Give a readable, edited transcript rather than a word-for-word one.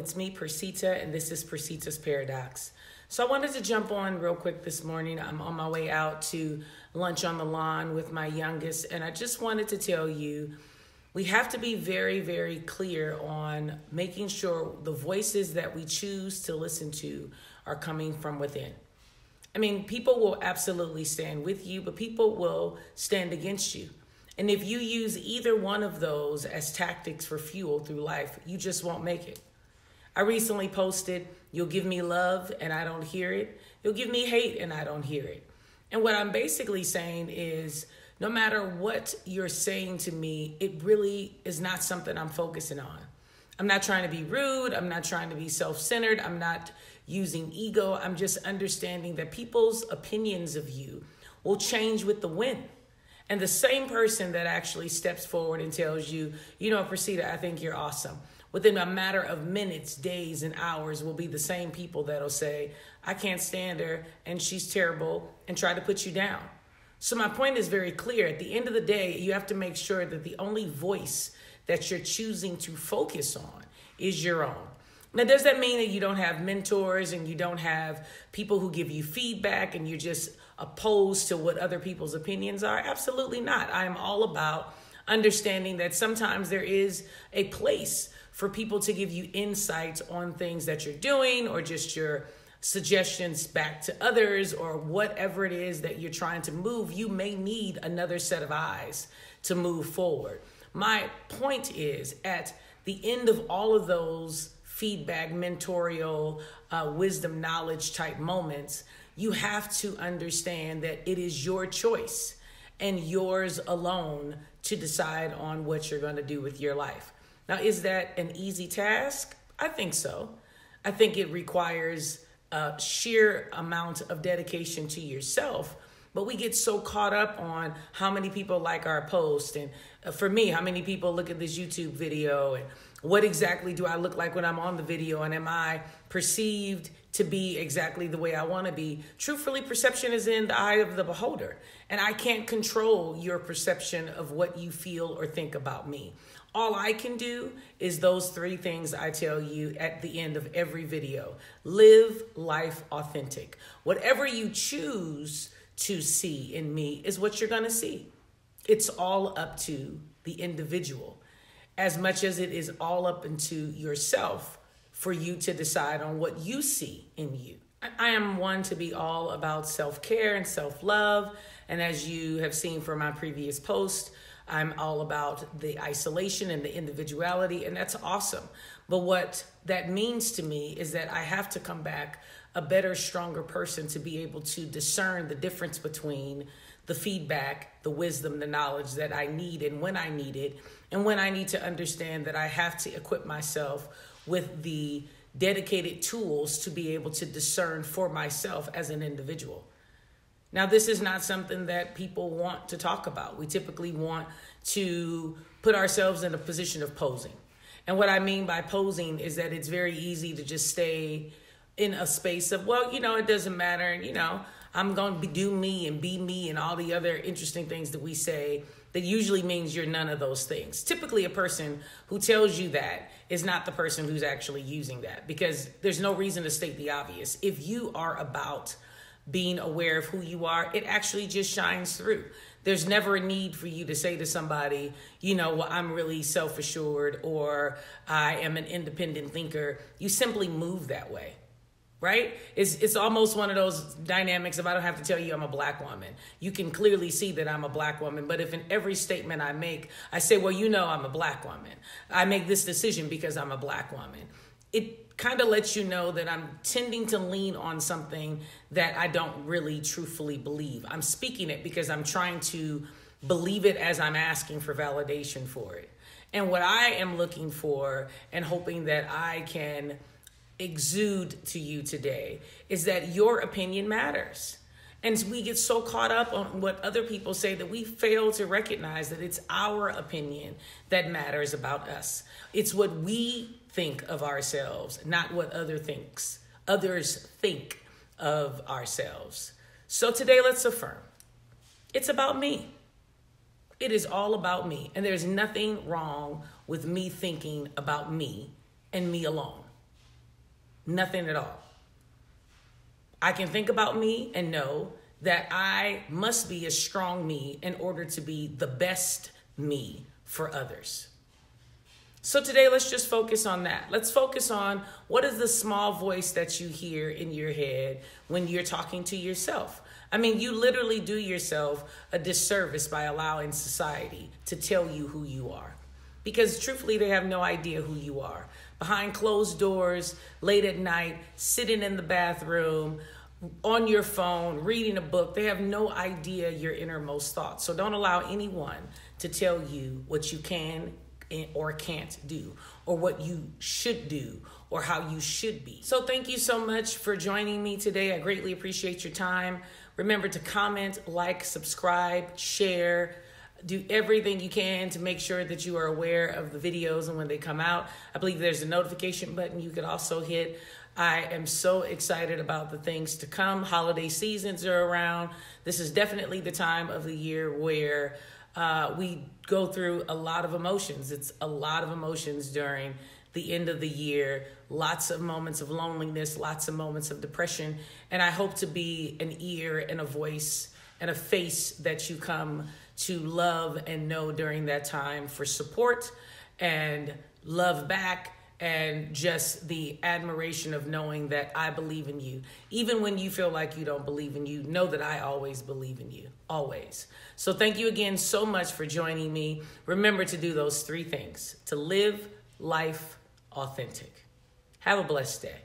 it's me, Persita, and this is Persita's Paradox. So I wanted to jump on real quick this morning. I'm on my way out to lunch on the lawn with my youngest, and I just wanted to tell you, we have to be very, very clear on making sure the voices that we choose to listen to are coming from within. I mean, people will absolutely stand with you, but people will stand against you. And if you use either one of those as tactics for fuel through life, you just won't make it. I recently posted, you'll give me love and I don't hear it. You'll give me hate and I don't hear it. And what I'm basically saying is, no matter what you're saying to me, it really is not something I'm focusing on. I'm not trying to be rude. I'm not trying to be self-centered. I'm not using ego. I'm just understanding that people's opinions of you will change with the wind. And the same person that actually steps forward and tells you, you know, Persita, I think you're awesome, within a matter of minutes, days, and hours will be the same people that'll say, I can't stand her and she's terrible, and try to put you down. So my point is very clear. At the end of the day, you have to make sure that the only voice that you're choosing to focus on is your own. Now, does that mean that you don't have mentors and you don't have people who give you feedback and you're just opposed to what other people's opinions are? Absolutely not. I am all about understanding that sometimes there is a place for people to give you insights on things that you're doing, or just your suggestions back to others, or whatever it is that you're trying to move. You may need another set of eyes to move forward. My point is, at the end of all of those feedback, mentorial, wisdom, knowledge type moments, you have to understand that it is your choice and yours alone to decide on what you're going to do with your life. Now, is that an easy task? I think so. I think it requires a sheer amount of dedication to yourself. But we get so caught up on how many people like our post. And for me, how many people look at this YouTube video, and what exactly do I look like when I'm on the video? And am I perceived to be exactly the way I want to be? Truthfully, perception is in the eye of the beholder. And I can't control your perception of what you feel or think about me. All I can do is those three things I tell you at the end of every video. Live life authentic. Whatever you choose to see in me is what you're going to see. It's all up to the individual, as much as it is all up into yourself for you to decide on what you see in you. I am one to be all about self-care and self-love. And as you have seen from my previous post, I'm all about the isolation and the individuality, and that's awesome. But what that means to me is that I have to come back a better, stronger person to be able to discern the difference between the feedback, the wisdom, the knowledge that I need and when I need it, and when I need to understand that I have to equip myself with the dedicated tools to be able to discern for myself as an individual. Now, this is not something that people want to talk about. We typically want to put ourselves in a position of posing. And what I mean by posing is that it's very easy to just stay in a space of, well, you know, it doesn't matter. And, you know, I'm going to do me and be me and all the other interesting things that we say that usually means you're none of those things. Typically, a person who tells you that is not the person who's actually using that, because there's no reason to state the obvious. If you are about being aware of who you are, it actually just shines through. There's never a need for you to say to somebody, you know, well, I'm really self-assured, or I am an independent thinker. You simply move that way, right? It's almost one of those dynamics of, I don't have to tell you I'm a black woman. You can clearly see that I'm a black woman. But if in every statement I make, I say, well, you know, I'm a black woman. I make this decision because I'm a black woman. It kind of lets you know that I'm tending to lean on something that I don't really truthfully believe. I'm speaking it because I'm trying to believe it as I'm asking for validation for it. And what I am looking for and hoping that I can exude to you today is that your opinion matters. And we get so caught up on what other people say that we fail to recognize that it's our opinion that matters about us. It's what we think of ourselves, not what others think of ourselves. So today, let's affirm. It's about me. It is all about me. And there's nothing wrong with me thinking about me and me alone. Nothing at all. I can think about me and know that I must be a strong me in order to be the best me for others. So today, let's just focus on that. Let's focus on what is the small voice that you hear in your head when you're talking to yourself. I mean, you literally do yourself a disservice by allowing society to tell you who you are. Because truthfully, they have no idea who you are. Behind closed doors, late at night, sitting in the bathroom, on your phone, reading a book, they have no idea your innermost thoughts. So don't allow anyone to tell you what you can or can't do, or what you should do, or how you should be. So thank you so much for joining me today. I greatly appreciate your time. Remember to comment, like, subscribe, share, do everything you can to make sure that you are aware of the videos and when they come out. I believe there's a notification button you could also hit. I am so excited about the things to come. Holiday seasons are around. This is definitely the time of the year where we go through a lot of emotions. It's a lot of emotions during the end of the year, lots of moments of loneliness, lots of moments of depression. And I hope to be an ear and a voice and a face that you come to love and know during that time for support and love back, and just the admiration of knowing that I believe in you. Even when you feel like you don't believe in you, know that I always believe in you, always. So thank you again so much for joining me. Remember to do those 3 things: to live life authentic. Have a blessed day.